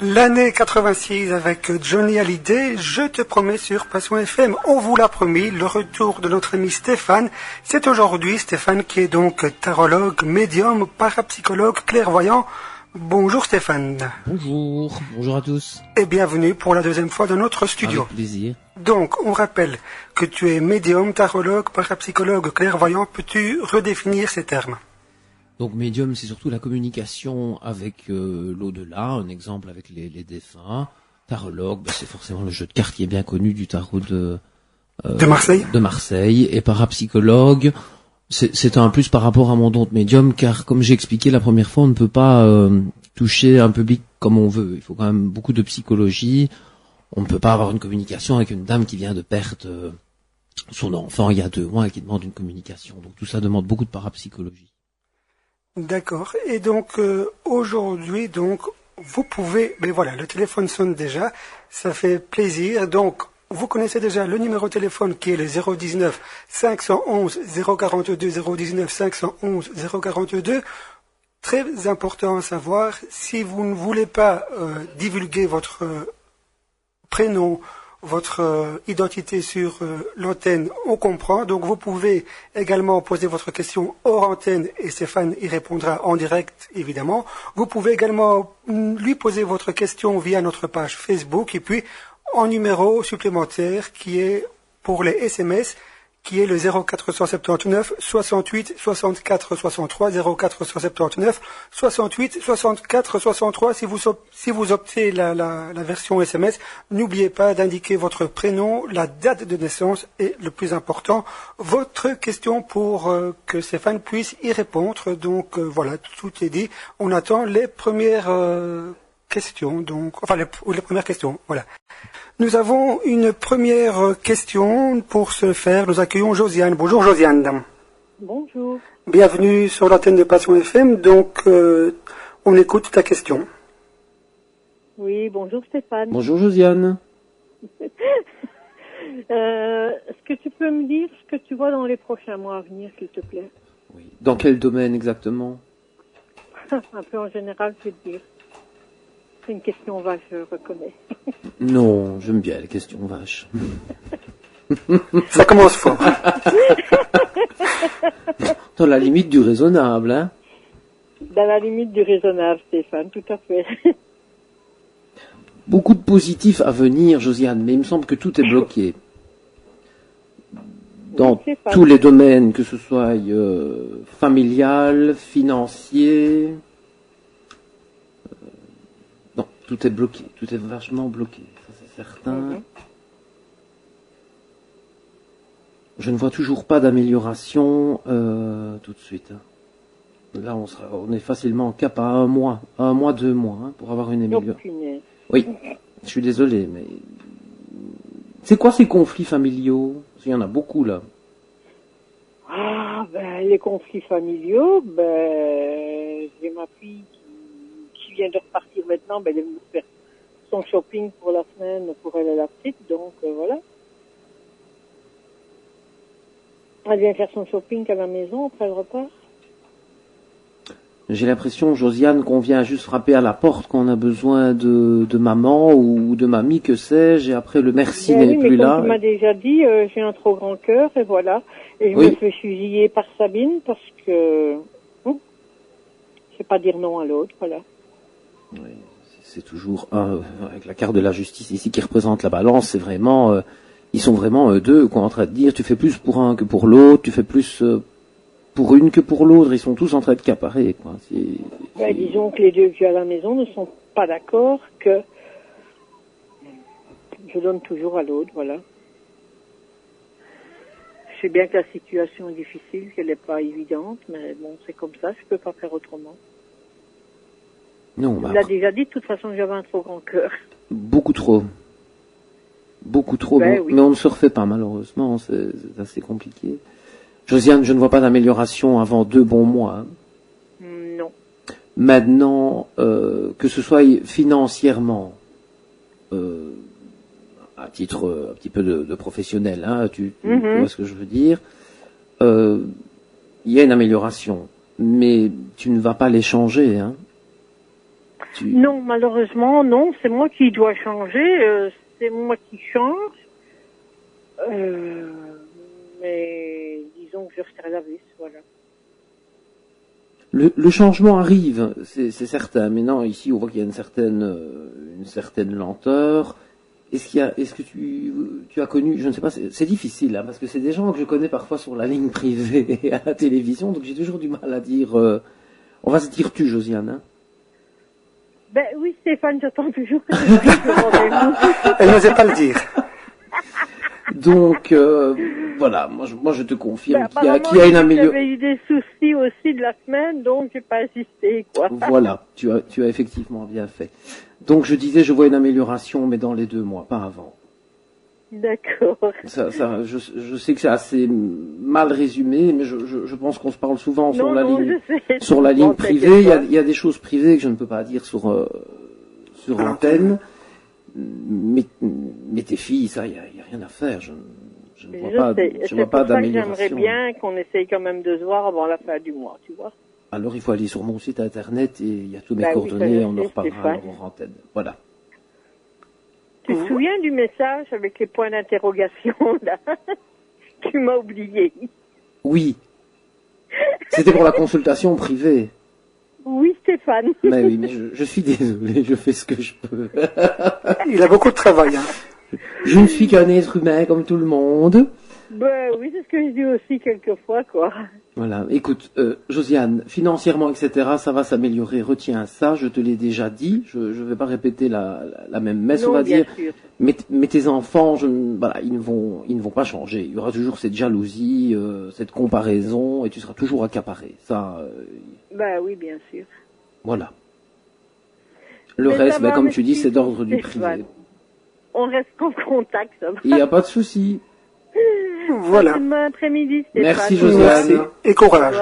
L'année 86 avec Johnny Hallyday, je te promets sur Passion FM, on vous l'a promis, le retour de notre ami Stéphane. C'est aujourd'hui Stéphane qui est donc tarologue, médium, parapsychologue, clairvoyant. Bonjour Stéphane. Bonjour à tous. Et bienvenue pour la deuxième fois dans notre studio. Avec plaisir. Donc, on rappelle que tu es médium, tarologue, parapsychologue, clairvoyant. Peux-tu redéfinir ces termes ? Donc médium, c'est surtout la communication avec l'au-delà, un exemple avec les défunts. Tarologue, c'est forcément le jeu de cartes qui est bien connu du tarot de Marseille. De Marseille. Et parapsychologue, c'est un plus par rapport à mon don de médium, car comme j'ai expliqué la première fois, on ne peut pas toucher un public comme on veut. Il faut quand même beaucoup de psychologie. On ne peut pas avoir une communication avec une dame qui vient de perdre son enfant il y a 2 mois et qui demande une communication. Donc tout ça demande beaucoup de parapsychologie. D'accord. Et donc aujourd'hui, donc vous pouvez, mais voilà, le téléphone sonne déjà, ça fait plaisir. Donc vous connaissez déjà le numéro de téléphone qui est le 019 511 042 019 511 042. Très important à savoir, si vous ne voulez pas divulguer votre prénom, votre identité sur l'antenne, on comprend. Donc vous pouvez également poser votre question hors antenne et Stéphane y répondra en direct, évidemment. Vous pouvez également lui poser votre question via notre page Facebook et puis en numéro supplémentaire qui est pour les SMS, qui est le 0479 68 64 63 0479 68 64 63. Si vous optez la version SMS, n'oubliez pas d'indiquer votre prénom, la date de naissance et le plus important, votre question pour que Stéphane puisse y répondre. Donc voilà, tout est dit. On attend les premières questions, donc enfin les premières questions. Voilà. Nous avons une première question. Pour ce faire, nous accueillons Josiane. Bonjour Josiane. Bonjour. Bienvenue sur l'antenne de Passion FM. Donc, on écoute ta question. Oui, bonjour Stéphane. Bonjour Josiane. Est-ce que tu peux me dire ce que tu vois dans les prochains mois à venir, s'il te plaît? Oui. Dans quel domaine exactement? Un peu en général, je vais te dire. C'est une question vache, je reconnais. Non, j'aime bien les questions vaches. Ça commence fort. Dans la limite du raisonnable, hein? Dans la limite du raisonnable, Stéphane, tout à fait. Beaucoup de positifs à venir, Josiane, mais il me semble que tout est bloqué. Dans tous les domaines, que ce soit familial, financier... Non, tout est bloqué, tout est vachement bloqué, ça c'est certain. Je ne vois toujours pas d'amélioration tout de suite. Là, on est facilement cap à 1 mois, 2 mois, hein, pour avoir une amélioration. Oui, je suis désolé, mais c'est quoi ces conflits familiaux? Il y en a beaucoup là. Ah, les conflits familiaux, j'ai ma fille qui vient de repartir maintenant, elle est venue faire son shopping pour la semaine pour elle et la petite, donc voilà. Elle vient faire son shopping à la maison après le repas. J'ai l'impression, Josiane, qu'on vient juste frapper à la porte, qu'on a besoin de maman ou de mamie, que sais-je, et après le merci n'est plus là. Comme tu m'as déjà dit, j'ai un trop grand cœur, et voilà. Et je me fais fusiller par Sabine parce que je sais pas dire non à l'autre, voilà. Oui, c'est toujours avec la carte de la justice ici qui représente la balance, c'est vraiment, ils sont vraiment deux en train de dire, tu fais plus pour un que pour l'autre, tu fais plus pour une que pour l'autre, ils sont tous en train de caparer, quoi. Disons que les deux vieux à la maison ne sont pas d'accord que je donne toujours à l'autre, voilà. Je sais bien que la situation est difficile, qu'elle n'est pas évidente, mais bon, c'est comme ça, je peux pas faire autrement. Non, il l'a déjà dit, de toute façon, j'avais un trop grand cœur. Beaucoup trop. Mais on ne se refait pas, malheureusement, c'est assez compliqué. Josiane, je ne vois pas d'amélioration avant 2 bons mois. Hein. Non. Maintenant, que ce soit financièrement, à titre un petit peu de professionnel, hein, tu vois ce que je veux dire, il y a une amélioration, mais tu ne vas pas les changer, hein. Non, malheureusement, non. C'est moi qui dois changer. C'est moi qui change. Mais disons que je resserre la vis, voilà. Le changement arrive, c'est certain. Maintenant, ici, on voit qu'il y a une certaine lenteur. Est-ce que tu as connu, je ne sais pas, c'est difficile, hein, parce que c'est des gens que je connais parfois sur la ligne privée et à la télévision, donc j'ai toujours du mal à dire, on va se dire tu, Josiane, hein. Ben oui, Stéphane, j'attends toujours. Elle n'osait pas le dire. Donc, voilà, moi je te confirme qu'il y a une amélioration. J'avais eu des soucis aussi de la semaine, donc j'ai pas insisté, quoi. Voilà, tu as effectivement bien fait. Donc je disais, je vois une amélioration, mais dans les 2 mois, pas avant. D'accord. Je sais que c'est assez mal résumé, mais je pense qu'on se parle souvent sur la ligne privée. Il y a des choses privées que je ne peux pas dire sur antenne. Mais tes filles, ça, il y a rien à faire. Je ne vois pas d'amélioration. J'aimerais bien qu'on essaye quand même de se voir avant la fin du mois, tu vois. Alors il faut aller sur mon site internet et il y a tous mes coordonnées, on en reparlera en antenne. Voilà. Tu te souviens du message avec les points d'interrogation, là? Tu m'as oublié. Oui. C'était pour la consultation privée. Oui, Stéphane. Mais oui, mais je suis désolé, je fais ce que je peux. Il a beaucoup de travail, hein. Je ne suis qu'un être humain comme tout le monde. Ben oui, c'est ce que je dis aussi quelquefois, quoi. Voilà, écoute, Josiane, financièrement, etc., ça va s'améliorer, retiens ça, je te l'ai déjà dit, je vais pas répéter la même messe, on va dire. Sûr. Mais tes enfants, voilà, ils ne vont pas changer. Il y aura toujours cette jalousie, cette comparaison, et tu seras toujours accaparé. Ça. Ben oui, bien sûr. Voilà. Le reste, comme tu dis, c'est d'ordre du privé. On reste en contact, ça va. Il n'y a pas de souci. Voilà. Bon après-midi, Stéphane. Merci, Josiane. Merci. Et courage.